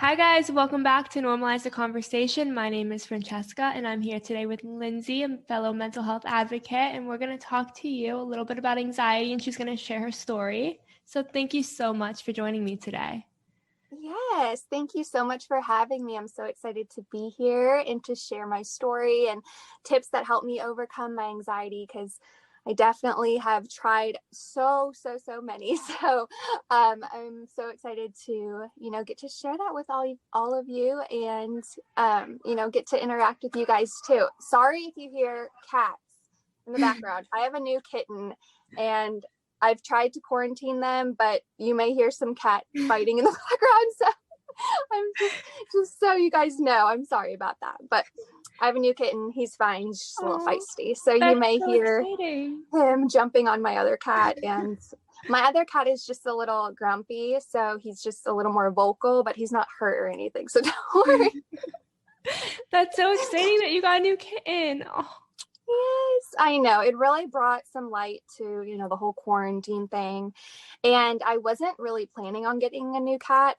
Hi guys, welcome back to Normalize the Conversation. My name is Francesca and I'm here today with Lindsey, a fellow mental health advocate, and we're going to talk to you a little bit about anxiety and she's going to share her story. So thank you so much for joining me today. Yes, thank you so much for having me. I'm so excited to be here and to share my story and tips that help me overcome my anxiety because I definitely have tried so many. So I'm so excited to, get to share that with all of you and, get to interact with you guys too. Sorry if you hear cats in the background. I have a new kitten and I've tried to quarantine them, but you may hear some cat fighting in the background. So I'm just so you guys know, I'm sorry about that. But I have a new kitten. He's fine. He's just a little feisty. So you may hear him jumping on my other cat. And my other cat is just a little grumpy. So he's just a little more vocal, but he's not hurt or anything. So don't worry. That's so exciting that you got a new kitten. Oh. Yes, I know. It really brought some light to, the whole quarantine thing. And I wasn't really planning on getting a new cat.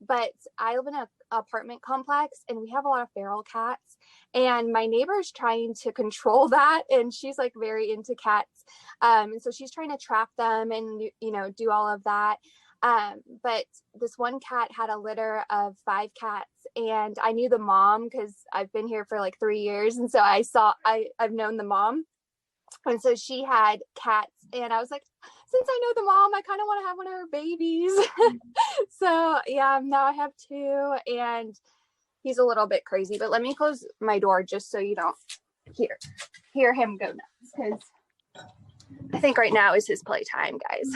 But I live in an apartment complex and we have a lot of feral cats. And my neighbor's trying to control that. And she's like very into cats. And so she's trying to trap them and, do all of that. But this one cat had a litter of 5 cats and I knew the mom because I've been here for like 3 years. And so I've known the mom. And so she had cats and I was like, since I know the mom, I kind of want to have one of her babies. So yeah, now I have 2 and he's a little bit crazy, but let me close my door just so you don't hear him go nuts because I think right now is his playtime, guys.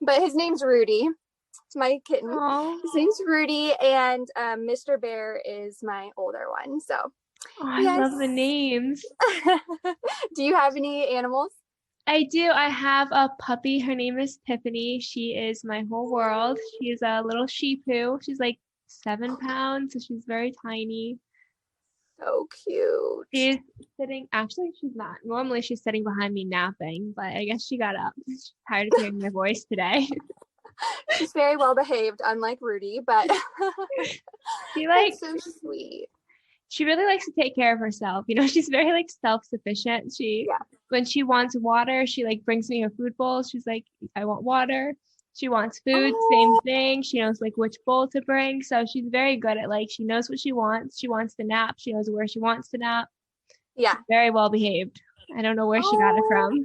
But his name's Rudy. It's my kitten. Aww. His name's Rudy, and Mr. Bear is my older one. So, I love the names. Do you have any animals? I do. I have a puppy. Her name is Tiffany. She is my whole world. She's a little Shih Tzu. She's like 7 pounds, so she's very tiny. So cute. She's sitting, actually, she's not. Normally, she's sitting behind me napping, but I guess she got up. She's tired of hearing my voice today. She's very well behaved, unlike Rudy, but that's so sweet. She really likes to take care of herself. She's very like self-sufficient. When she wants water, she like brings me her food bowl. She's like, I want water. She wants food, same thing. She knows like which bowl to bring. So she's very good at like, she knows what she wants. She wants to nap. She knows where she wants to nap. Yeah. She's very well behaved. I don't know where she got it from.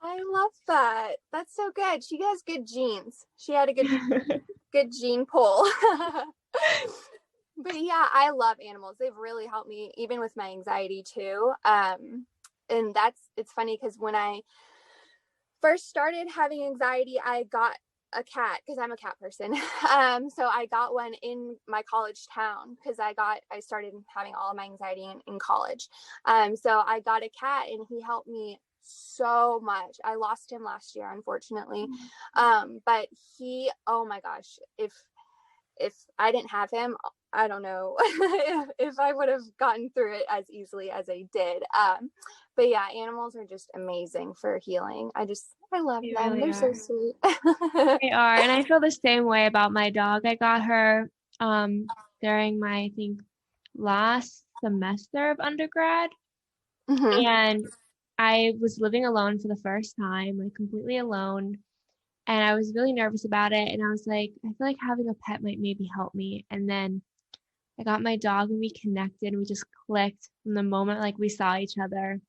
I love that. That's so good. She has good genes. She had a good gene pool. But yeah, I love animals. They've really helped me even with my anxiety too. And it's funny because when I first started having anxiety, I got a cat because I'm a cat person. So I got one in my college town because I started having all of my anxiety in college. So I got a cat and he helped me so much. I lost him last year, unfortunately. But he, oh my gosh, if I didn't have him, I don't know if I would have gotten through it as easily as I did. But yeah, animals are just amazing for healing. I love them. They're so sweet. They are. And I feel the same way about my dog. I got her during my, I think, last semester of undergrad. Mm-hmm. And I was living alone for the first time, like completely alone. And I was really nervous about it. And I was like, I feel like having a pet might maybe help me. And then I got my dog and we connected and we just clicked from the moment like we saw each other.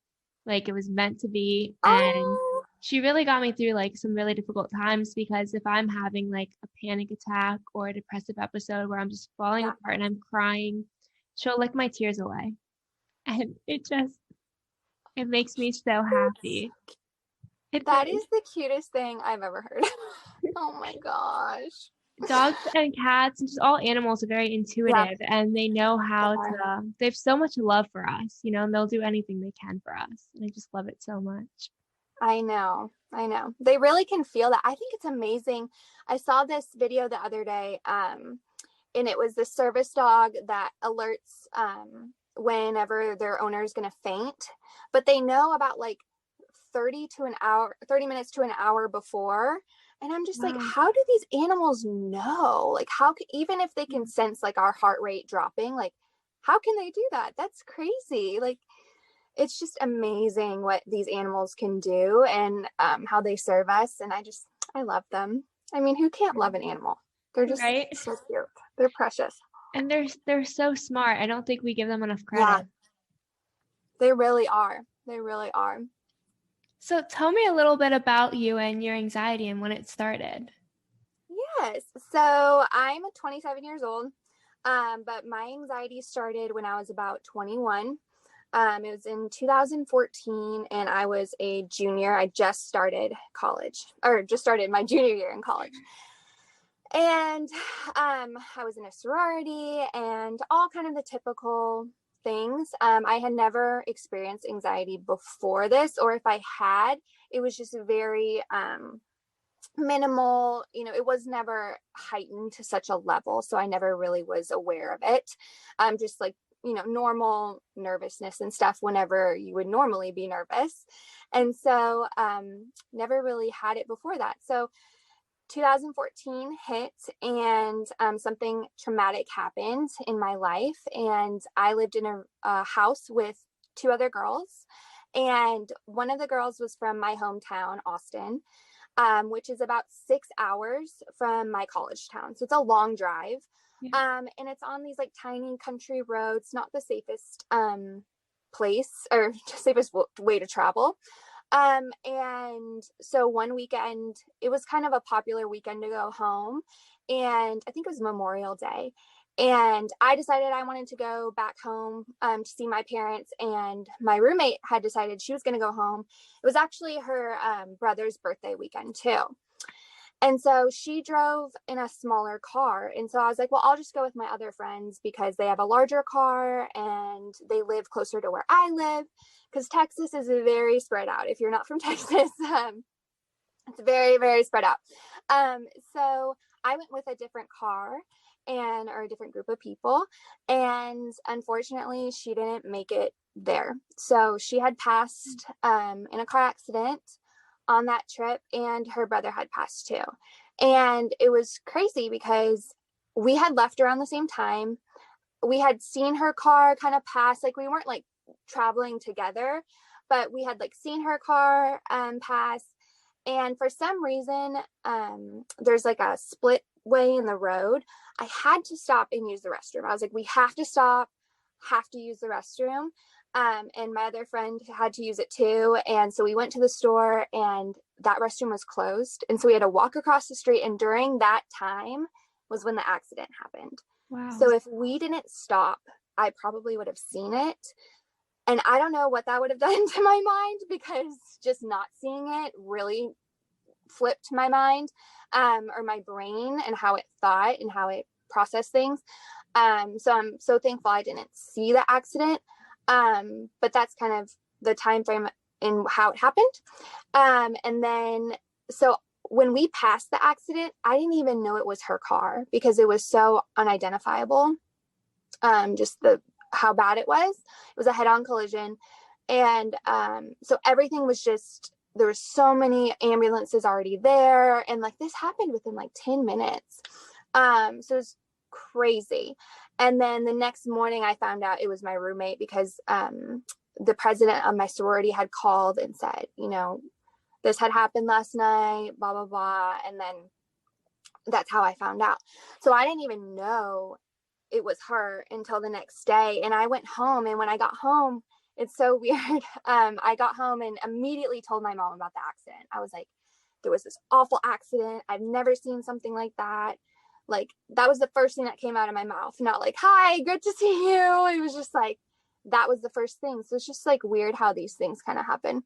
Like it was meant to be. And she really got me through like some really difficult times because if I'm having like a panic attack or a depressive episode where I'm just falling apart and I'm crying, she'll lick my tears away. And it makes me so happy. That is the cutest thing I've ever heard. Oh my gosh. Dogs and cats and just all animals are very intuitive and they know they have so much love for us, and they'll do anything they can for us. And I just love it so much. I know. They really can feel that. I think it's amazing. I saw this video the other day, and it was the service dog that alerts whenever their owner is going to faint, but they know about like 30 minutes to an hour before. And I'm just like, Wow. how do these animals know? Like, even if they can sense like our heart rate dropping, like, how can they do that? That's crazy. Like, it's just amazing what these animals can do, and how they serve us. And I love them. I mean, who can't love an animal? They're just Right? so cute. They're precious. And they're so smart. I don't think we give them enough Yeah, credit. they really are. They really are. So tell me a little bit about you and your anxiety and when it started. Yes. So I'm 27 years old, but my anxiety started when I was about 21. It was in 2014, and I was a junior. I just started college, or just started my junior year in college. And I was in a sorority and all kind of the typical things. I had never experienced anxiety before this, or if I had, it was just very minimal. It was never heightened to such a level, so I never really was aware of it. Just like, normal nervousness and stuff whenever you would normally be nervous. And so never really had it before that. So 2014 hit, and something traumatic happened in my life, and I lived in a house with two other girls, and one of the girls was from my hometown, Austin, which is about 6 hours from my college town. So it's a long drive. Yeah. And it's on these like tiny country roads, not the safest place or safest way to travel. And so one weekend, it was kind of a popular weekend to go home. And I think it was Memorial Day. And I decided I wanted to go back home to see my parents. And my roommate had decided she was going to go home. It was actually her brother's birthday weekend, too. And so she drove in a smaller car. And so I was like, well, I'll just go with my other friends because they have a larger car and they live closer to where I live. Because Texas is very spread out. If you're not from Texas, it's very, very spread out. So I went with a different car or a different group of people. And unfortunately, she didn't make it there. So she had passed in a car accident on that trip, and her brother had passed too. And it was crazy because we had left around the same time. We had seen her car kind of pass, like we weren't like traveling together, but we had like seen her car pass. And for some reason, there's like a split way in the road. I had to stop and use the restroom. I was like, we have to stop, have to use the restroom. And my other friend had to use it too. And so we went to the store, and that restroom was closed. And so we had to walk across the street. And during that time was when the accident happened. Wow. So if we didn't stop, I probably would have seen it. And I don't know what that would have done to my mind, because just not seeing it really flipped my mind, or my brain, and how it thought and how it processed things. So I'm so thankful I didn't see the accident. But that's kind of the time frame in how it happened. And then, so when we passed the accident, I didn't even know it was her car because it was so unidentifiable. Just how bad it was. It was a head-on collision. And so everything was just, there were so many ambulances already there. And like this happened within like 10 minutes. So it was crazy. And then the next morning I found out it was my roommate, because the president of my sorority had called and said, this had happened last night, blah, blah, blah. And then that's how I found out. So I didn't even know it was her until the next day. And I went home, and when I got home, it's so weird. I got home and immediately told my mom about the accident. I was like, there was this awful accident. I've never seen something like that. Like, that was the first thing that came out of my mouth. Not like, hi, good to see you. It was just like, that was the first thing. So it's just like weird how these things kind of happen.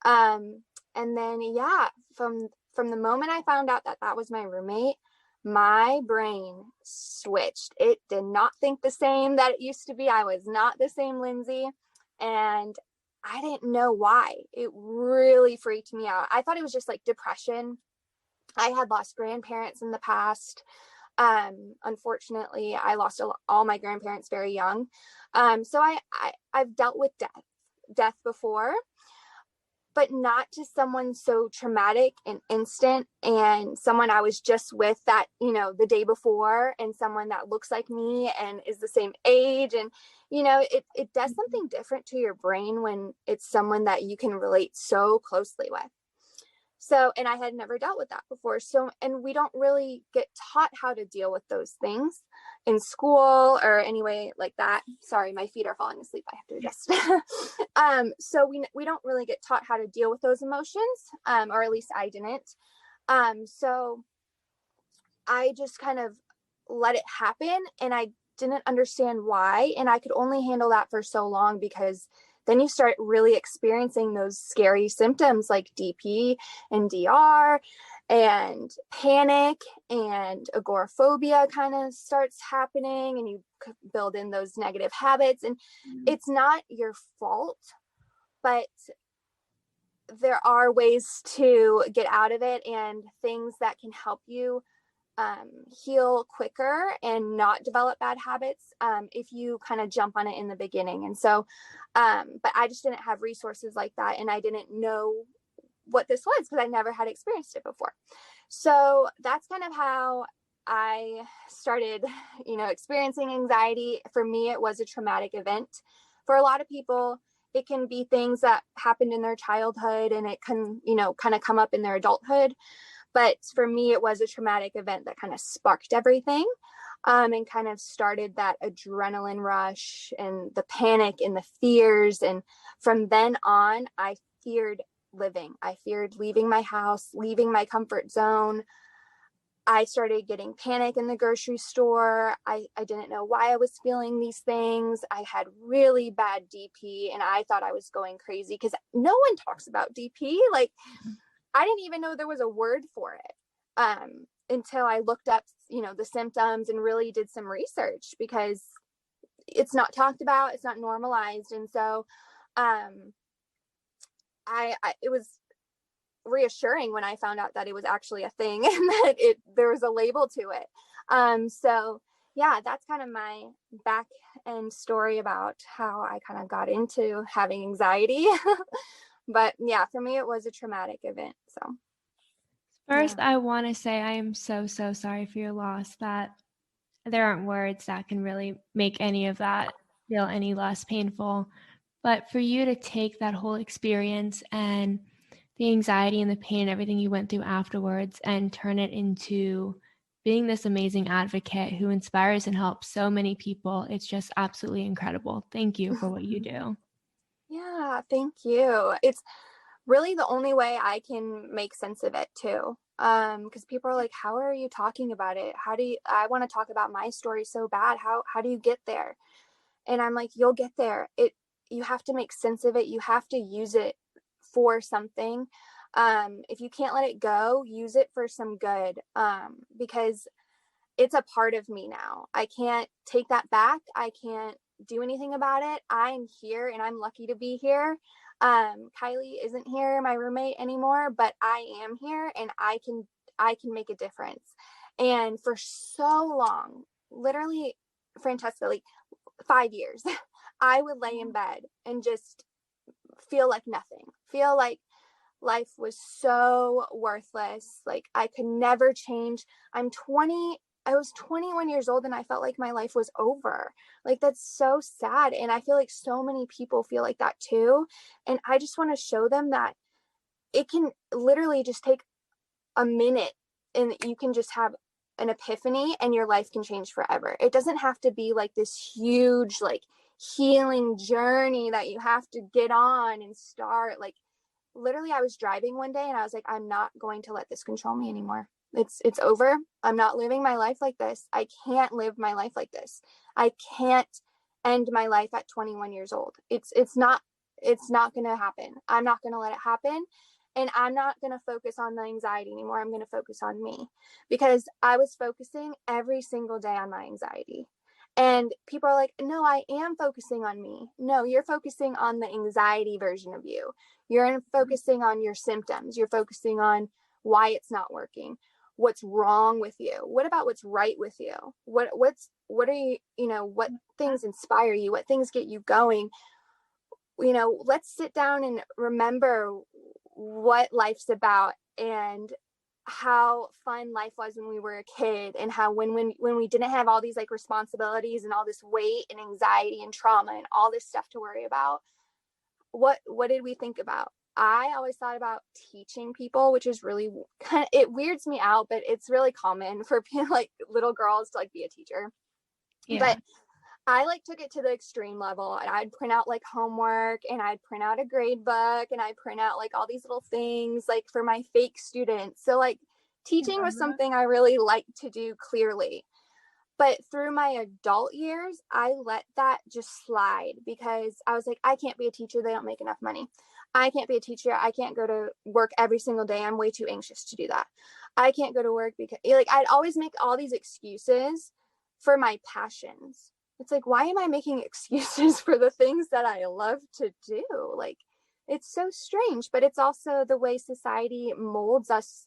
And then, yeah, from the moment I found out that that was my roommate, my brain switched. It did not think the same that it used to be. I was not the same Lindsey. And I didn't know why. It really freaked me out. I thought it was just like depression. I had lost grandparents in the past. Unfortunately, I lost all my grandparents very young. So I've dealt with death before. but not to someone so traumatic and instant, and someone I was just with that, the day before, and someone that looks like me and is the same age. And, it does something different to your brain when it's someone that you can relate so closely with. So, and I had never dealt with that before. So, and we don't really get taught how to deal with those things in school or anyway like that. Sorry, my feet are falling asleep. I have to adjust. So we don't really get taught how to deal with those emotions, or at least I didn't. So I just kind of let it happen, and I didn't understand why. And I could only handle that for so long, because then you start really experiencing those scary symptoms like DP and DR, and panic and agoraphobia kind of starts happening, and you build in those negative habits. And it's not your fault, but there are ways to get out of it, and things that can help you heal quicker and not develop bad habits, if you kind of jump on it in the beginning. And so, but I just didn't have resources like that, and I didn't know what this was because I never had experienced it before. So that's kind of how I started, experiencing anxiety. For me, it was a traumatic event. For a lot of people, it can be things that happened in their childhood, and it can, kind of come up in their adulthood. But for me, it was a traumatic event that kind of sparked everything, and kind of started that adrenaline rush and the panic and the fears. And from then on, I feared living. I feared leaving my house, leaving my comfort zone. I started getting panic in the grocery store. I didn't know why I was feeling these things. I had really bad DP, and I thought I was going crazy because no one talks about DP. Like, I didn't even know there was a word for it, until I looked up, the symptoms and really did some research, because it's not talked about, it's not normalized. And so it was reassuring when I found out that it was actually a thing and that there was a label to it. So yeah, that's kind of my back end story about how I kind of got into having anxiety. But yeah, for me, it was a traumatic event. So First, yeah. I want to say I am so, so sorry for your loss. That there aren't words that can really make any of that feel any less painful. But for you to take that whole experience and the anxiety and the pain and everything you went through afterwards and turn it into being this amazing advocate who inspires and helps so many people, it's just absolutely incredible. Thank you for what you do. Yeah, thank you. It's really the only way I can make sense of it too. Because people are like, how are you talking about it? I want to talk about my story so bad. How do you get there? And I'm like, you'll get there. You have to make sense of it. You have to use it for something. If you can't let it go, use it for some good. Because it's a part of me now. I can't take that back. I can't do anything about it. I'm here, and I'm lucky to be here. Kylie isn't here, my roommate, anymore, but I am here, and I can make a difference. And for so long, literally, Francesca, like 5 years, I would lay in bed and just feel like nothing, feel like life was so worthless. Like I could never change. I was 21 years old, and I felt like my life was over. Like, that's so sad. And I feel like so many people feel like that too. And I just want to show them that it can literally just take a minute, and you can just have an epiphany, and your life can change forever. It doesn't have to be like this huge, like, healing journey that you have to get on and start. Like, literally, I was driving one day, and I was like, I'm not going to let this control me anymore. It's over. I'm not living my life like this. I can't live my life like this. I can't end my life at 21 years old. It's not going to happen. I'm not going to let it happen. And I'm not going to focus on the anxiety anymore. I'm going to focus on me, because I was focusing every single day on my anxiety. And people are like, no, I am focusing on me. No, you're focusing on the anxiety version of you. You're focusing on your symptoms. You're focusing on why it's not working, what's wrong with you. What about what's right with you? What are you, what things inspire you? What things get you going? Let's sit down and remember what life's about and how fun life was when we were a kid, and how when we didn't have all these like responsibilities and all this weight and anxiety and trauma and all this stuff to worry about, what did we think about? I always thought about teaching people, which is really kind of, it weirds me out, but it's really common for like little girls to like be a teacher. Yeah. But I like took it to the extreme level, and I'd print out like homework, and I'd print out a grade book, and I'd print out like all these little things like for my fake students. So like teaching was something I really liked to do clearly. But through my adult years, I let that just slide because I was like, I can't be a teacher. They don't make enough money. I can't be a teacher. I can't go to work every single day. I'm way too anxious to do that. I can't go to work because like I'd always make all these excuses for my passions. It's like, why am I making excuses for the things that I love to do? Like, it's so strange, but it's also the way society molds us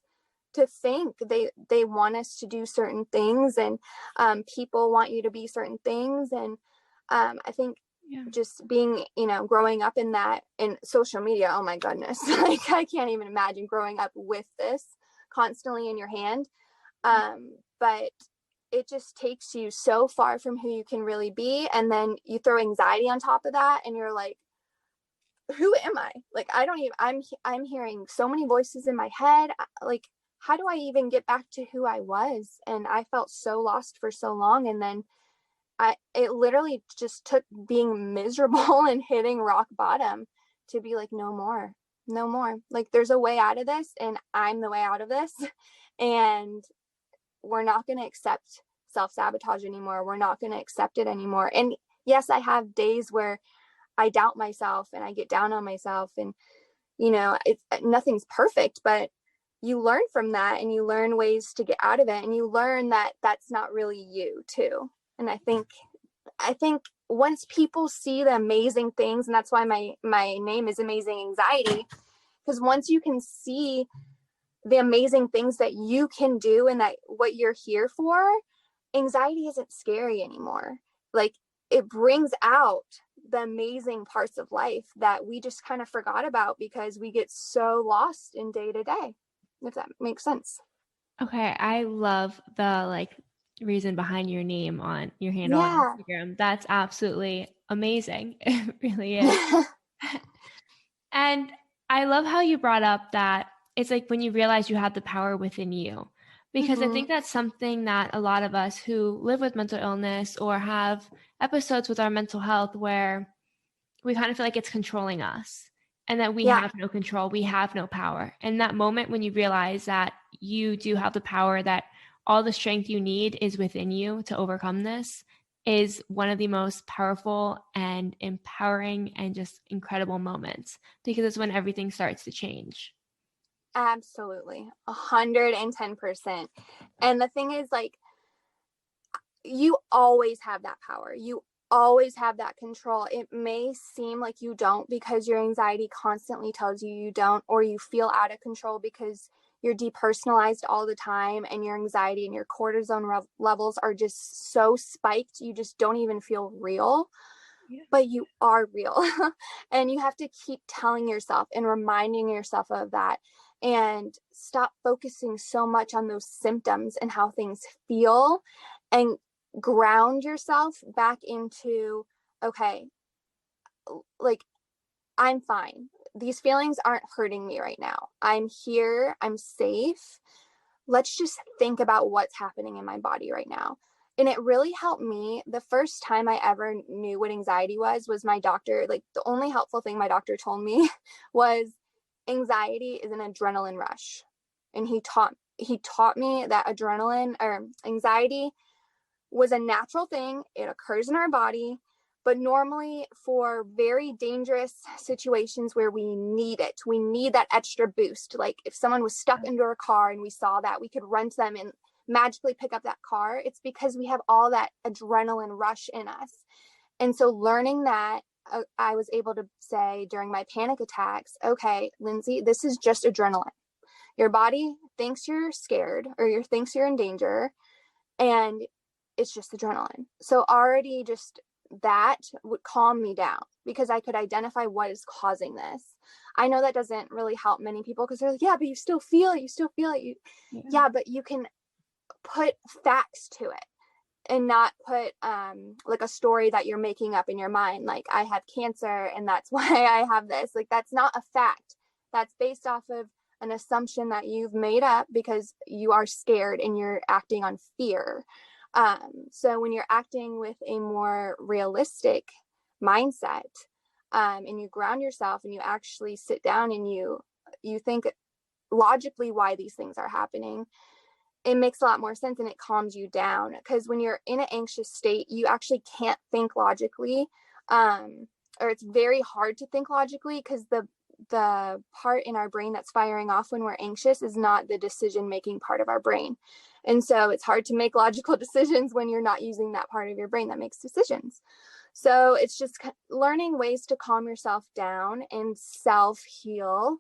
to think. They want us to do certain things, and people want you to be certain things. And I think just being, growing up in that, in social media, oh my goodness, like I can't even imagine growing up with this constantly in your hand. But it just takes you so far from who you can really be. And then you throw anxiety on top of that, and you're like, who am I? Like, I don't even, I'm hearing so many voices in my head. Like, how do I even get back to who I was? And I felt so lost for so long. And then it literally just took being miserable and hitting rock bottom to be like, no more. Like, there's a way out of this, and I'm the way out of this. And we're not going to accept self-sabotage anymore. We're not going to accept it anymore. And yes, I have days where I doubt myself and I get down on myself, and nothing's perfect, but you learn from that, and you learn ways to get out of it, and you learn that that's not really you too. And I think once people see the amazing things, and that's why my name is Amazing Anxiety, because once you can see the amazing things that you can do and that what you're here for, anxiety isn't scary anymore. Like, it brings out the amazing parts of life that we just kind of forgot about because we get so lost in day to day, if that makes sense. Okay, I love the reason behind your name on your handle on Instagram. That's absolutely amazing. It really is. And I love how you brought up that it's like when you realize you have the power within you, because I think that's something that a lot of us who live with mental illness or have episodes with our mental health where we kind of feel like it's controlling us and that we have no control, we have no power. And that moment when you realize that you do have the power, that all the strength you need is within you to overcome this, is one of the most powerful and empowering and just incredible moments, because it's when everything starts to change. Absolutely. 110%. And the thing is, like, you always have that power. You always have that control. It may seem like you don't because your anxiety constantly tells you don't, or you feel out of control because you're depersonalized all the time and your anxiety and your cortisone levels are just so spiked, you just don't even feel real. But you are real. And you have to keep telling yourself and reminding yourself of that, and stop focusing so much on those symptoms and how things feel, and ground yourself back into, okay, like, I'm fine. These feelings aren't hurting me right now. I'm here. I'm safe. Let's just think about what's happening in my body right now. And it really helped me. The first time I ever knew what anxiety was my doctor. Like, the only helpful thing my doctor told me was anxiety is an adrenaline rush. And he taught me that adrenaline or anxiety was a natural thing. It occurs in our body, but normally for very dangerous situations where we need it, we need that extra boost. Like, if someone was stuck under a car and we saw that, we could run to them and magically pick up that car. It's because we have all that adrenaline rush in us. And so learning that, I was able to say during my panic attacks, okay, Lindsey, this is just adrenaline. Your body thinks you're scared, or thinks you're in danger, and it's just adrenaline. So already just that would calm me down because I could identify what is causing this. I know that doesn't really help many people because they're like, yeah, but you still feel it. You still feel it. Yeah, but you can put facts to it and not put like a story that you're making up in your mind. Like, I have cancer and that's why I have this. Like, that's not a fact. That's based off of an assumption that you've made up because you are scared and you're acting on fear. So when you're acting with a more realistic mindset, and you ground yourself and you actually sit down and you think logically why these things are happening, it makes a lot more sense and it calms you down. Because when you're in an anxious state, you actually can't think logically, or it's very hard to think logically because the part in our brain that's firing off when we're anxious is not the decision making part of our brain. And so it's hard to make logical decisions when you're not using that part of your brain that makes decisions. So it's just learning ways to calm yourself down and self-heal.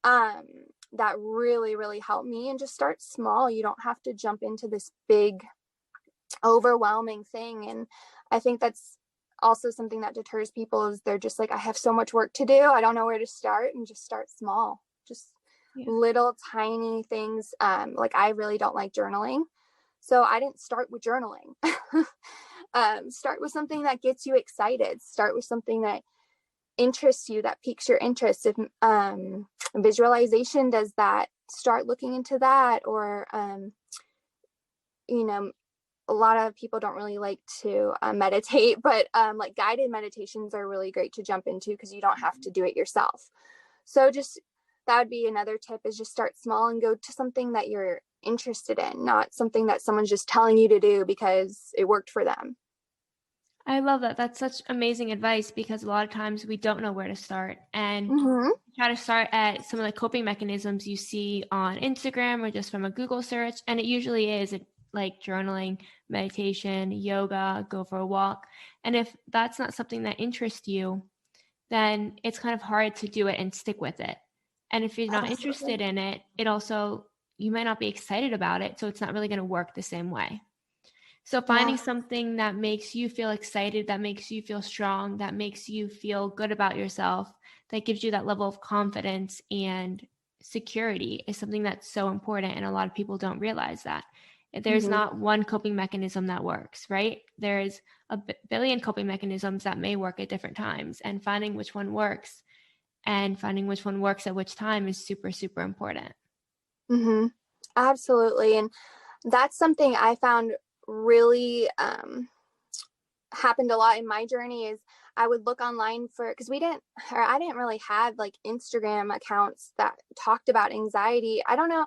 That really, really helped me. And just start small. You don't have to jump into this big, overwhelming thing. And I think that's also something that deters people is they're just like, I have so much work to do. I don't know where to start. And just start small. Just little tiny things. Like, I really don't like journaling. So I didn't start with journaling. Start with something that gets you excited. Start with something that interests you, that piques your interest. If visualization does that, start looking into that. Or a lot of people don't really like to meditate, but like guided meditations are really great to jump into because you don't have to do it yourself. So just that would be another tip, is just start small and go to something that you're interested in, not something that someone's just telling you to do because it worked for them. I love that. That's such amazing advice because a lot of times we don't know where to start, and try to start at some of the coping mechanisms you see on Instagram or just from a Google search. And it usually is like journaling, meditation, yoga, go for a walk. And if that's not something that interests you, then it's kind of hard to do it and stick with it. And if you're not interested in it, you might not be excited about it. So it's not really going to work the same way. So finding something that makes you feel excited, that makes you feel strong, that makes you feel good about yourself, that gives you that level of confidence and security is something that's so important. And a lot of people don't realize that. There's not one coping mechanism that works, right? There's a billion coping mechanisms that may work at different times, and finding which one works and finding which one works at which time is super, super important. Absolutely. And that's something I found really happened a lot in my journey. Is I would look online because I didn't really have like Instagram accounts that talked about anxiety. I don't know,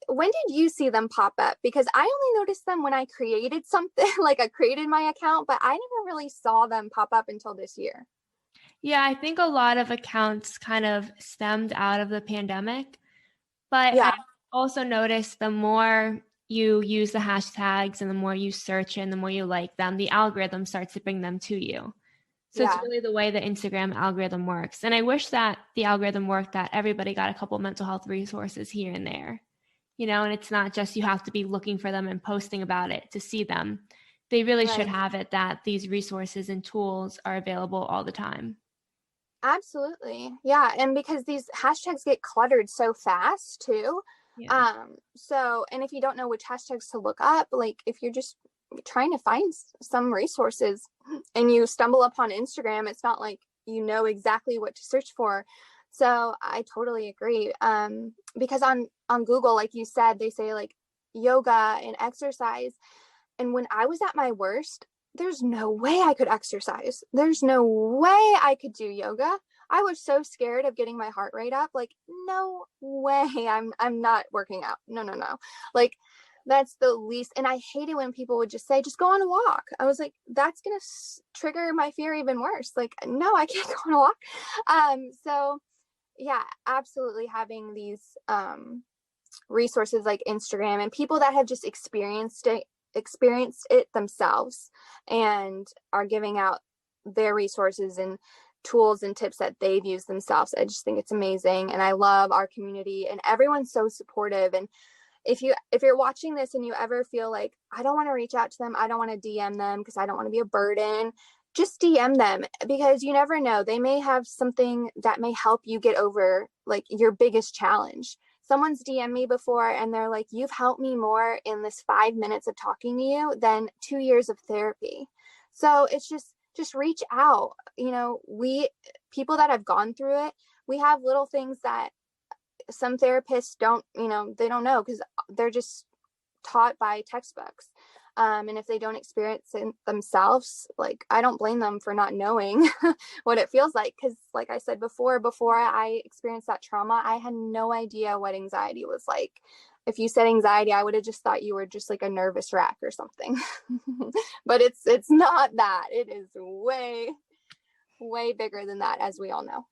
when did you see them pop up? Because I only noticed them when I created something, like I created my account, but I never really saw them pop up until this year. Yeah, I think a lot of accounts kind of stemmed out of the pandemic, but I also noticed the more you use the hashtags and the more you search and the more you like them, the algorithm starts to bring them to you. So it's really the way the Instagram algorithm works. And I wish that the algorithm worked that everybody got a couple mental health resources here and there, and it's not just you have to be looking for them and posting about it to see them. They really should have it that these resources and tools are available all the time. Absolutely. Yeah. And because these hashtags get cluttered so fast too. And if you don't know which hashtags to look up, like if you're just trying to find some resources and you stumble upon Instagram, it's not like you know exactly what to search for. So I totally agree. Because on Google, like you said, they say like yoga and exercise. And when I was at my worst, there's no way I could exercise. There's no way I could do yoga. I was so scared of getting my heart rate up. Like, no way. I'm not working out. No. Like, that's the least. And I hated when people would just say, just go on a walk. I was like, that's going to trigger my fear even worse. Like, no, I can't go on a walk. So yeah, absolutely having these resources like Instagram and people that have just experienced it themselves and are giving out their resources and tools and tips that they've used themselves. I just think it's amazing. And I love our community and everyone's so supportive. And if you're watching this and you ever feel like, I don't want to reach out to them, I don't want to DM them because I don't want to be a burden, just DM them, because you never know. They may have something that may help you get over like your biggest challenge. Someone's DM me before and they're like, you've helped me more in this 5 minutes of talking to you than 2 years of therapy. So it's just reach out. You know, people that have gone through it, we have little things that some therapists don't, they don't know because they're just taught by textbooks. And if they don't experience it themselves, like, I don't blame them for not knowing what it feels like. Because like I said before I experienced that trauma, I had no idea what anxiety was like. If you said anxiety, I would have just thought you were just like a nervous wreck or something. But it's not that. It is way, way bigger than that, as we all know.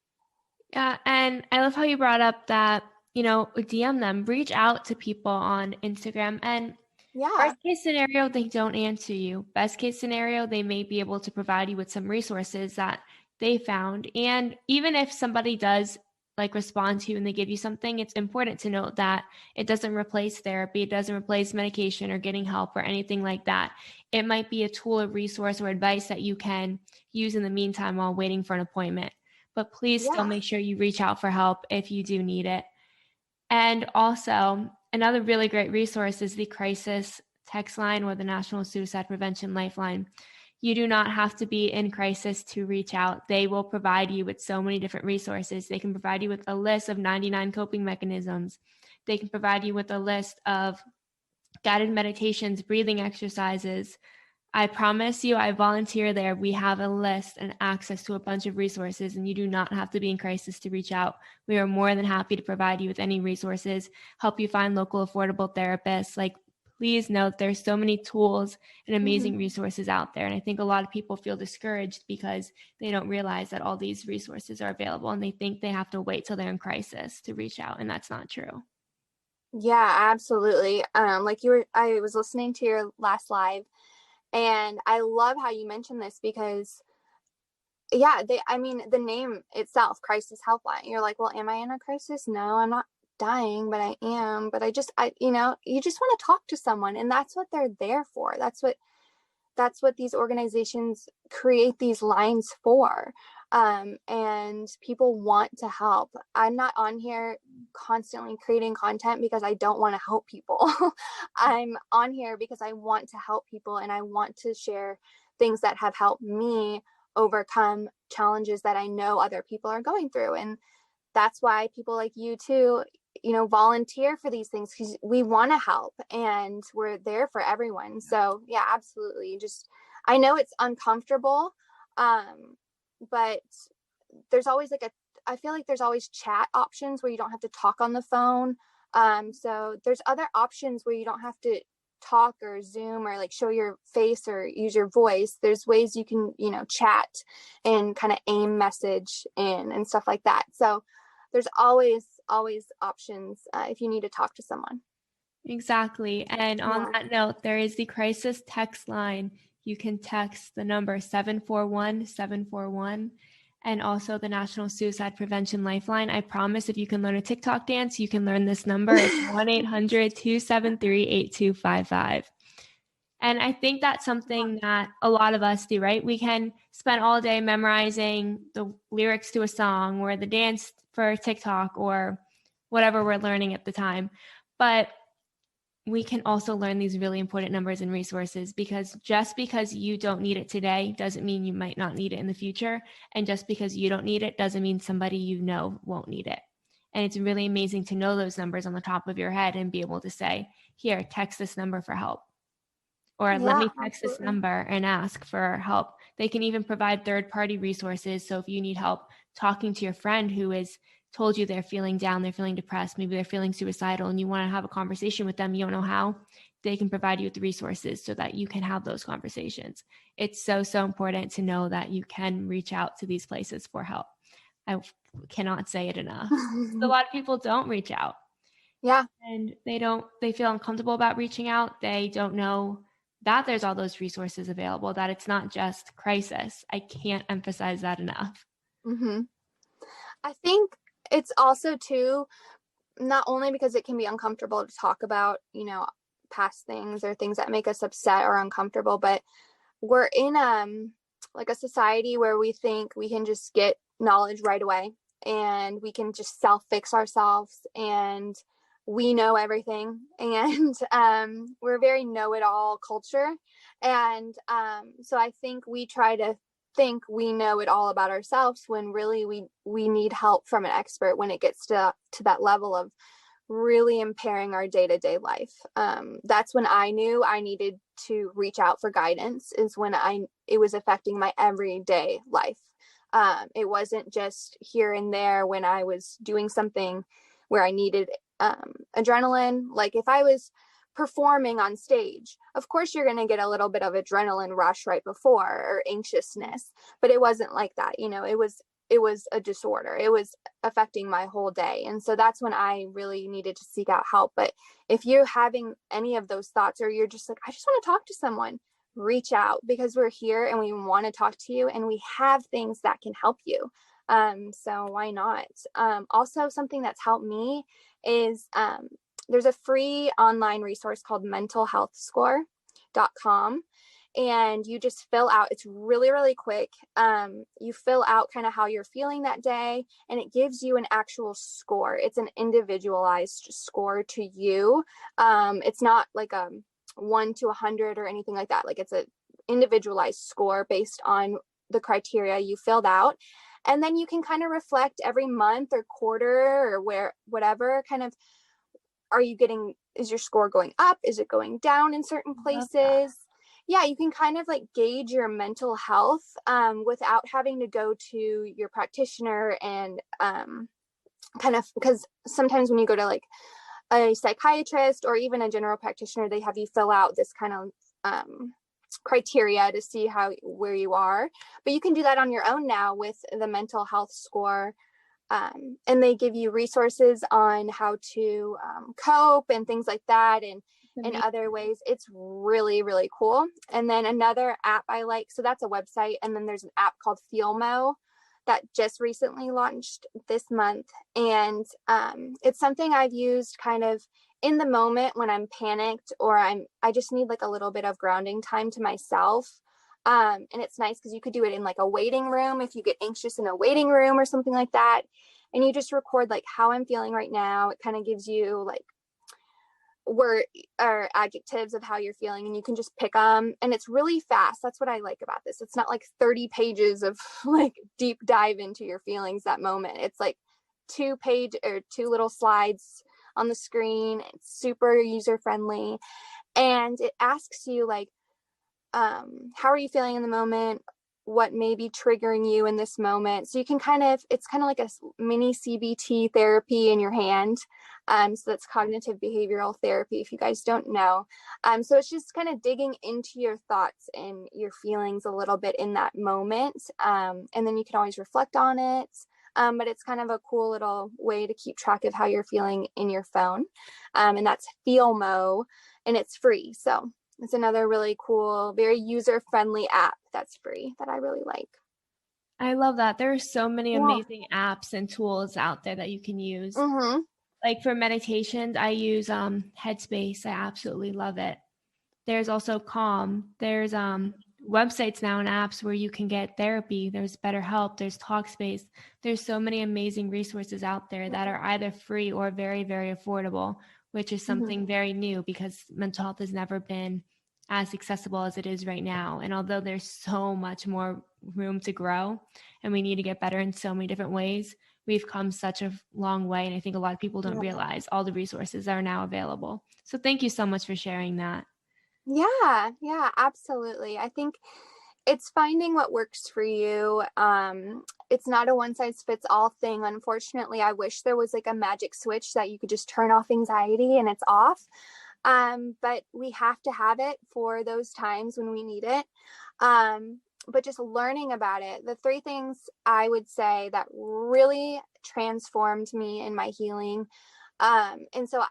Yeah, and I love how you brought up that, DM them, reach out to people on Instagram, and Yeah. worst case scenario, they don't answer you. Best case scenario, they may be able to provide you with some resources that they found. And even if somebody does like respond to you and they give you something, it's important to note that it doesn't replace therapy, it doesn't replace medication or getting help or anything like that. It might be a tool, a resource, or advice that you can use in the meantime while waiting for an appointment. But please still make sure you reach out for help if you do need it. And also, another really great resource is the crisis text line or the National Suicide Prevention Lifeline. You do not have to be in crisis to reach out. They will provide you with so many different resources. They can provide you with a list of 99 coping mechanisms. They can provide you with a list of guided meditations, breathing exercises. I promise you, I volunteer there. We have a list and access to a bunch of resources, and you do not have to be in crisis to reach out. We are more than happy to provide you with any resources, help you find local affordable therapists. Like, please note there's so many tools and amazing resources out there. And I think a lot of people feel discouraged because they don't realize that all these resources are available and they think they have to wait till they're in crisis to reach out. And that's not true. Yeah, absolutely. I was listening to your last live, and I love how you mentioned this because, yeah, the name itself, Crisis Helpline, you're like, well, am I in a crisis? No, I'm not dying, but I am. But you just want to talk to someone, and that's what they're there for. That's what these organizations create these lines for. And people want to help. I'm not on here constantly creating content because I don't want to help people. I'm on here because I want to help people, and I want to share things that have helped me overcome challenges that I know other people are going through. And that's why people like you too, volunteer for these things, because we want to help and we're there for everyone. So yeah, absolutely. I know it's uncomfortable, but there's always I feel like there's always chat options where you don't have to talk on the phone. So there's other options where you don't have to talk or Zoom or like show your face or use your voice. There's ways you can, chat and kind of aim message in and stuff like that. So there's always options if you need to talk to someone. Exactly. And on that note, there is the crisis text line. You can text the number 741-741 and also the National Suicide Prevention Lifeline. I promise if you can learn a TikTok dance, you can learn this number. It's 1-800-273-8255. And I think that's something that a lot of us do, right? We can spend all day memorizing the lyrics to a song or the dance for TikTok or whatever we're learning at the time. But we can also learn these really important numbers and resources, because just because you don't need it today doesn't mean you might not need it in the future. And just because you don't need it doesn't mean somebody you know won't need it. And it's really amazing to know those numbers on the top of your head and be able to say, here, text this number for help. Or let me text this number and ask for help. They can even provide third-party resources. So if you need help talking to your friend who has told you they're feeling down, they're feeling depressed, maybe they're feeling suicidal, and you want to have a conversation with them, you don't know how, they can provide you with the resources so that you can have those conversations. It's so, so important to know that you can reach out to these places for help. I cannot say it enough. A lot of people don't reach out. Yeah. And they feel uncomfortable about reaching out. They don't know that there's all those resources available, that it's not just crisis. I can't emphasize that enough. I think it's also too, not only because it can be uncomfortable to talk about, past things or things that make us upset or uncomfortable, but we're in like a society where we think we can just get knowledge right away and we can just self-fix ourselves and we know everything. And we're a very know-it-all culture. And so I think we try to think we know it all about ourselves when really we need help from an expert when it gets to that level of really impairing our day-to-day life. That's when I knew I needed to reach out for guidance, is when it was affecting my everyday life. It wasn't just here and there when I was doing something where I needed adrenaline. Like if I was performing on stage, of course you're going to get a little bit of adrenaline rush right before, or anxiousness, but it wasn't like that. It was a disorder. It was affecting my whole day. And so that's when I really needed to seek out help. But if you're having any of those thoughts, or you're just like, I just want to talk to someone, reach out, because we're here and we want to talk to you and we have things that can help you. So why not? Also, something that's helped me is there's a free online resource called mentalhealthscore.com. And you just fill out, it's really, really quick. You fill out kind of how you're feeling that day, and it gives you an actual score. It's an individualized score to you. It's not like a 1 to 100 or anything like that. Like it's an individualized score based on the criteria you filled out. And then you can kind of reflect every month or quarter or whatever kind of, is your score going up? Is it going down in certain places? Yeah, you can kind of like gauge your mental health without having to go to your practitioner and kind of, because sometimes when you go to like a psychiatrist or even a general practitioner, they have you fill out this kind of criteria to see where you are. But you can do that on your own now with the mental health score. And they give you resources on how to cope and things like that. And in other ways, it's really, really cool. And then another app I like, so that's a website. And then there's an app called FeelMo that just recently launched this month. And it's something I've used kind of in the moment when I'm panicked or I just need like a little bit of grounding time to myself. And it's nice because you could do it in like a waiting room if you get anxious in a waiting room or something like that. And you just record like how I'm feeling right now. It kind of gives you like word or adjectives of how you're feeling, and you can just pick them, and it's really fast. That's what I like about this. It's not like 30 pages of like deep dive into your feelings that moment. It's like 2 little slides on the screen. It's super user friendly, and it asks you like how are you feeling in the moment, what may be triggering you in this moment. So you can it's kind of like a mini CBT therapy in your hand. So that's cognitive behavioral therapy, if you guys don't know. So it's just kind of digging into your thoughts and your feelings a little bit in that moment. And then you can always reflect on it. But it's kind of a cool little way to keep track of how you're feeling in your phone. And that's FeelMo, and it's free. So it's another really cool, very user-friendly app that's free that I really like. I love that. There are so many amazing apps and tools out there that you can use. Mm-hmm. Like for meditations, I use Headspace. I absolutely love it. There's also Calm. There's websites now and apps where you can get therapy. There's BetterHelp. There's Talkspace. There's so many amazing resources out there that are either free or very, very affordable, which is something very new because mental health has never been as accessible as it is right now. And although there's so much more room to grow and we need to get better in so many different ways, we've come such a long way. And I think a lot of people don't realize all the resources that are now available. So thank you so much for sharing that. Yeah, absolutely. I think it's finding what works for you. It's not a one size fits all thing. Unfortunately, I wish there was like a magic switch that you could just turn off anxiety and it's off. But we have to have it for those times when we need it. But just learning about it, the 3 things I would say that really transformed me in my healing. And so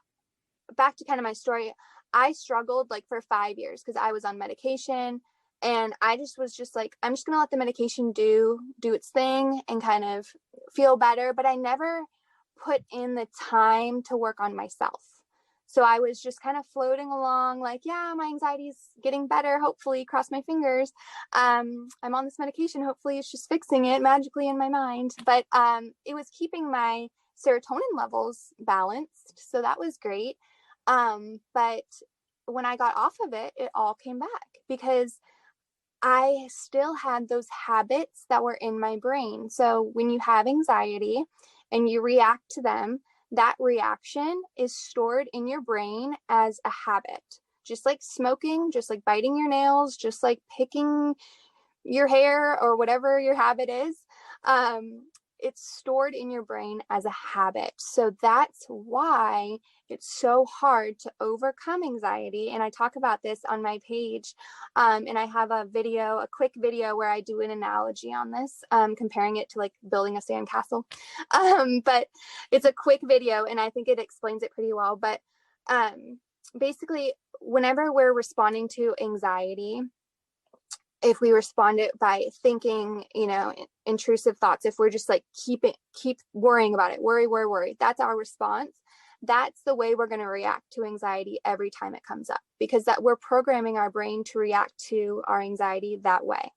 back to kind of my story, I struggled like for 5 years because I was on medication, and I was just like, I'm just going to let the medication do its thing and kind of feel better. But I never put in the time to work on myself. So I was just kind of floating along like, yeah, my anxiety's getting better. Hopefully, cross my fingers. I'm on this medication. Hopefully it's just fixing it magically in my mind. But it was keeping my serotonin levels balanced. So that was great. But when I got off of it, it all came back because I still had those habits that were in my brain. So when you have anxiety and you react to them, that reaction is stored in your brain as a habit, just like smoking, just like biting your nails, just like picking your hair or whatever your habit is. It's stored in your brain as a habit. So that's why it's so hard to overcome anxiety. And I talk about this on my page. And I have a quick video where I do an analogy on this, comparing it to like building a sandcastle. But it's a quick video and I think it explains it pretty well. But basically, whenever we're responding to anxiety, if we respond it by thinking, intrusive thoughts, if we're just like keep worrying about it, worry, that's our response. That's the way we're going to react to anxiety every time it comes up, because that we're programming our brain to react to our anxiety that way.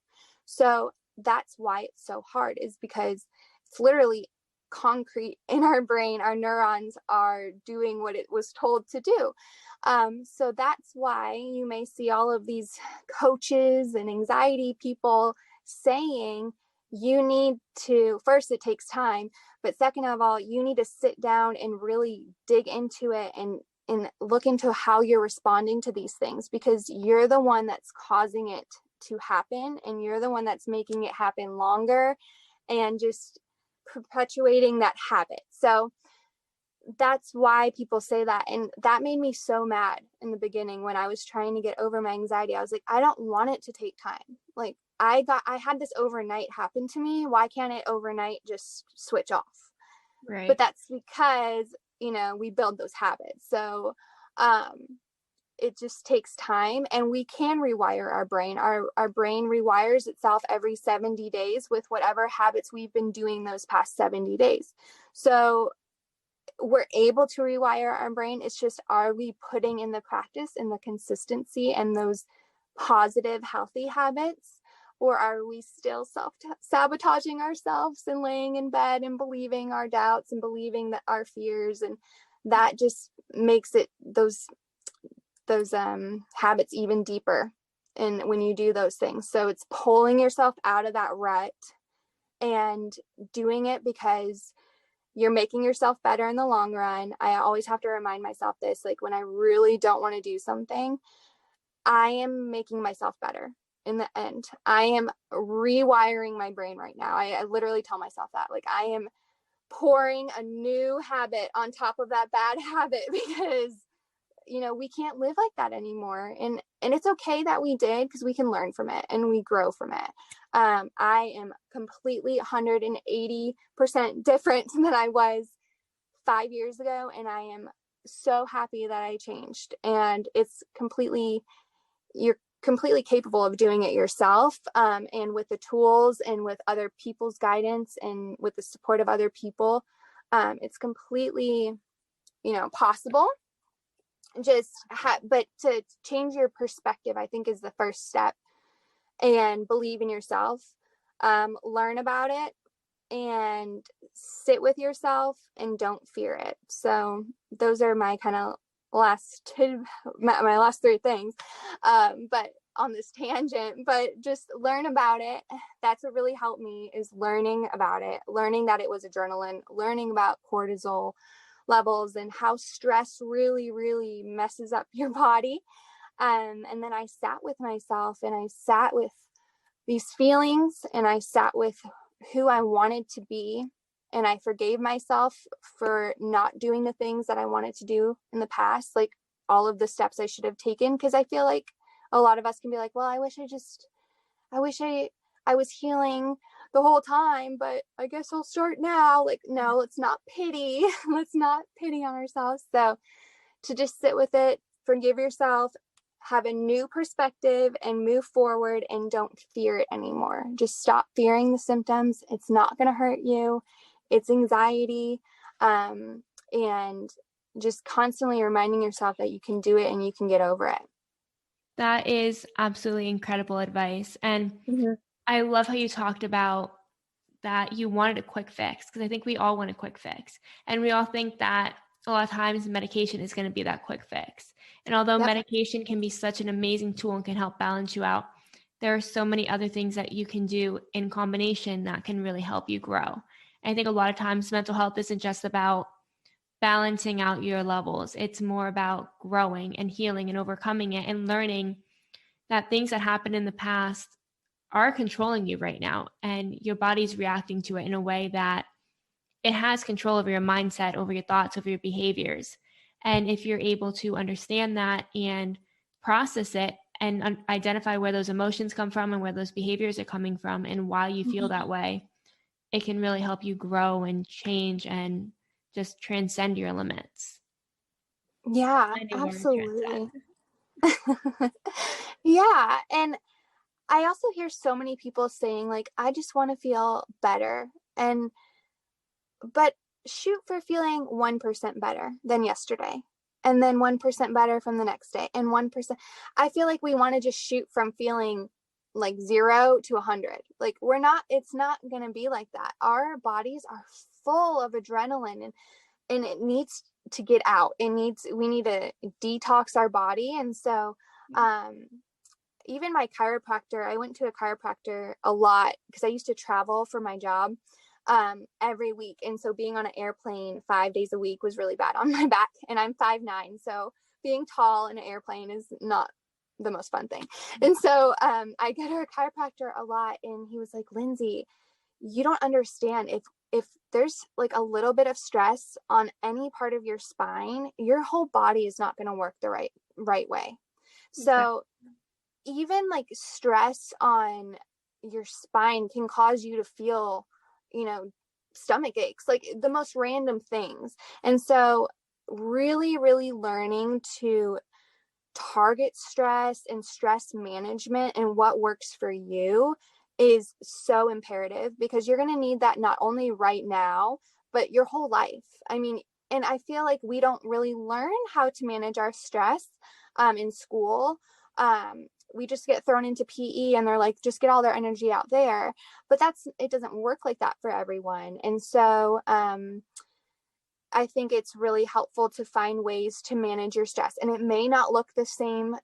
So that's why it's so hard, is because it's literally concrete in our brain. Our neurons are doing what it was told to do. So that's why you may see all of these coaches and anxiety people saying you need to, first, it takes time, but second of all, you need to sit down and really dig into it and look into how you're responding to these things, because you're the one that's causing it to happen, and you're the one that's making it happen longer and just perpetuating that habit. So that's why people say that. And that made me so mad in the beginning when I was trying to get over my anxiety. I was like, I don't want it to take time. Like I had this overnight happen to me. Why can't it overnight just switch off? Right. But that's because, we build those habits. So, it just takes time, and we can rewire our brain. Our brain rewires itself every 70 days with whatever habits we've been doing those past 70 days. So we're able to rewire our brain. It's just, are we putting in the practice and the consistency and those positive, healthy habits? Or are we still self-sabotaging ourselves and laying in bed and believing our doubts and believing that our fears, and that just makes it those habits even deeper. And when you do those things, so it's pulling yourself out of that rut and doing it because you're making yourself better in the long run. I always have to remind myself this, like when I really don't want to do something, I am making myself better in the end. I am rewiring my brain right now. I literally tell myself that, like, I am pouring a new habit on top of that bad habit, because we can't live like that anymore. And it's okay that we did, because we can learn from it and we grow from it. I am completely 180% different than I was 5 years ago. And I am so happy that I changed. And you're completely capable of doing it yourself. And with the tools and with other people's guidance and with the support of other people, it's completely, possible. But to change your perspective, I think, is the first step, and believe in yourself, learn about it, and sit with yourself, and don't fear it. So those are my kind of my last three things, but on this tangent, but just learn about it. That's what really helped me, is learning about it, learning that it was adrenaline, learning about cortisol levels and how stress really, really messes up your body. And then I sat with myself, and I sat with these feelings, and I sat with who I wanted to be. And I forgave myself for not doing the things that I wanted to do in the past, like all of the steps I should have taken. Because I feel like a lot of us can be like, well, I wish I was healing the whole time, but I guess I'll start now. Like, no, let's not pity. Let's not pity on ourselves. So to just sit with it, forgive yourself, have a new perspective, and move forward, and don't fear it anymore. Just stop fearing the symptoms. It's not going to hurt you. It's anxiety. And just constantly reminding yourself that you can do it and you can get over it. That is absolutely incredible advice. And Mm-hmm. I love how you talked about that you wanted a quick fix, because I think we all want a quick fix. And we all think that a lot of times medication is going to be that quick fix. And although Yep. medication can be such an amazing tool and can help balance you out, there are so many other things that you can do in combination that can really help you grow. I think a lot of times mental health isn't just about balancing out your levels. It's more about growing and healing and overcoming it and learning that things that happened in the past are controlling you right now, and your body's reacting to it in a way that it has control over your mindset, over your thoughts, over your behaviors. And if you're able to understand that and process it and identify where those emotions come from and where those behaviors are coming from and why you feel that way, it can really help you grow and change and just transcend your limits. Yeah, I know where to absolutely. transcend. Yeah. And I also hear so many people saying, like, I just want to feel better. But shoot for feeling 1% better than yesterday. And then 1% better from the next day. And 1%. I feel like we want to just shoot from feeling like 0 to 100. Like, it's not going to be like that. Our bodies are full of adrenaline, and it needs to get out. We need to detox our body. And so, even my chiropractor, I went to a chiropractor a lot because I used to travel for my job every week. And so being on an airplane 5 days a week was really bad on my back. And I'm 5'9". So being tall in an airplane is not the most fun thing. And so I go to a chiropractor a lot, and he was like, Lindsey, you don't understand. If there's like a little bit of stress on any part of your spine, your whole body is not going to work the right way. So even like stress on your spine can cause you to feel, stomach aches, like the most random things. And so really, really learning to target stress and stress management and what works for you is so imperative, because you're going to need that not only right now, but your whole life. I mean, and I feel like we don't really learn how to manage our stress in school. We just get thrown into PE and they're like, just get all their energy out there. But it doesn't work like that for everyone. And so I think it's really helpful to find ways to manage your stress. And it may not look the same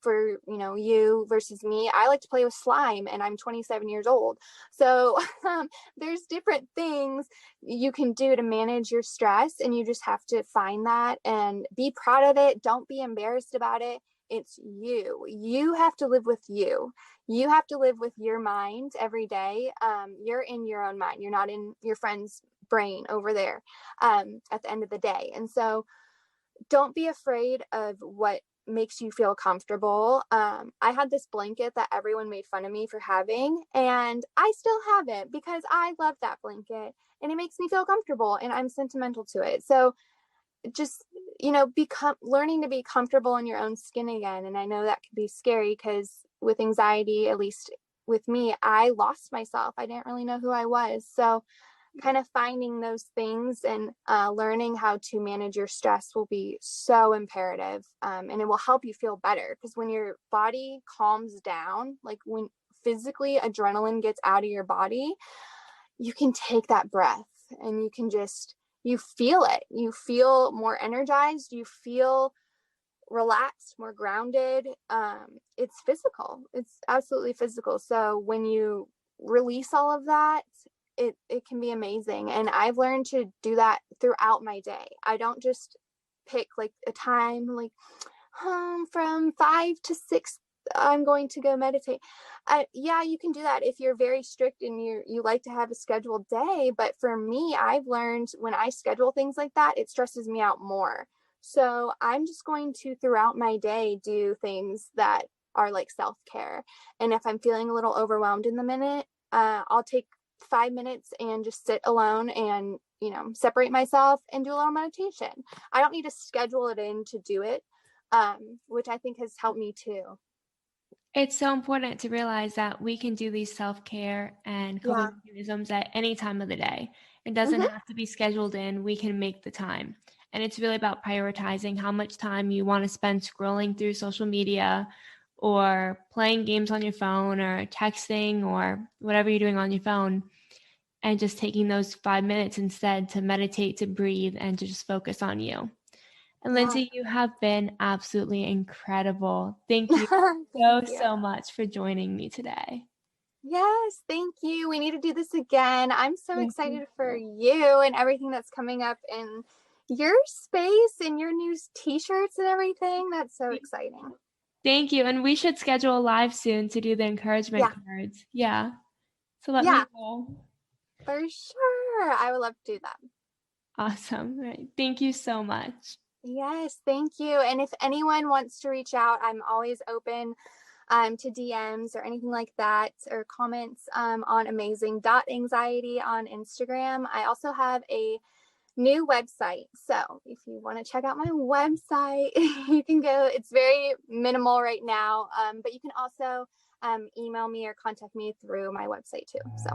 for, you versus me. I like to play with slime, and I'm 27 years old. So there's different things you can do to manage your stress, and you just have to find that and be proud of it. Don't be embarrassed about it. It's you. You have to live with you. You have to live with your mind every day. You're in your own mind. You're not in your friend's brain over there at the end of the day. And so don't be afraid of what makes you feel comfortable. I had this blanket that everyone made fun of me for having, and I still have it because I love that blanket and it makes me feel comfortable and I'm sentimental to it. So just, learning to be comfortable in your own skin again. And I know that can be scary because with anxiety, at least with me, I lost myself. I didn't really know who I was. So kind of finding those things and learning how to manage your stress will be so imperative. And it will help you feel better, because when your body calms down, like when physically adrenaline gets out of your body, you can take that breath and you feel it. You feel more energized. You feel relaxed, more grounded. It's physical. It's absolutely physical. So when you release all of that, it can be amazing. And I've learned to do that throughout my day. I don't just pick like a time, like from 5 to 6 I'm going to go meditate. Yeah, you can do that if you're very strict and you like to have a scheduled day. But for me, I've learned when I schedule things like that, it stresses me out more. So I'm just going to, throughout my day, do things that are like self-care. And if I'm feeling a little overwhelmed in the minute, I'll take 5 minutes and just sit alone and, separate myself and do a little meditation. I don't need to schedule it in to do it, which I think has helped me too. It's so important to realize that we can do these self-care and coping Yeah. mechanisms at any time of the day. It doesn't Mm-hmm. have to be scheduled in. We can make the time. And it's really about prioritizing how much time you want to spend scrolling through social media or playing games on your phone or texting or whatever you're doing on your phone, and just taking those 5 minutes instead to meditate, to breathe, and to just focus on you. And Yeah. Lindsey, you have been absolutely incredible. Thank you Thank so, you. so much for joining me today. Yes, thank you. We need to do this again. I'm so Yes, excited for you and everything that's coming up in your space and your new t-shirts and everything. That's so exciting. thank you. And we should schedule a live soon to do the encouragement Yeah. cards. Yeah. So let me Yeah, know. for sure. I would love to do that. Awesome. All right. Thank you so much. Yes, thank you. And if anyone wants to reach out, I'm always open to DMs or anything like that, or comments on amazing.anxiety on Instagram. I also have a new website. So if you want to check out my website, you can go. It's very minimal right now, but you can also email me or contact me through my website too. So